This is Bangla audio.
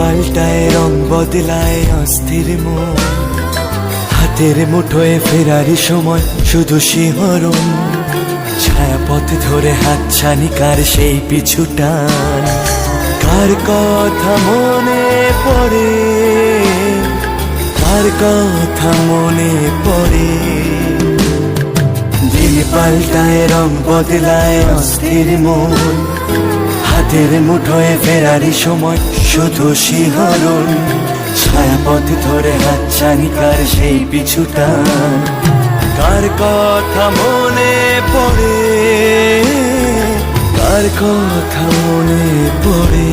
পাল্টায় রং বদলায় অস্থির মন, হাতের মুঠোয় ফেরারি সময় শুধু শিহরণ, ছায়াপথ ধরে হাতছানি কার সেই পিছু টান। কার কথা মনে পড়ে, কার কথা মনে পড়ে। দিন পাল্টায় রং বদলায় অস্থির মন, হাতের মুঠোয় ফেরারি সময় শুধু শিহরণ, ছায়াপথ ধরে হাতছানি কার সেই পিছু টান। কার কথা মনে পড়ে, কার কথা মনে পড়ে।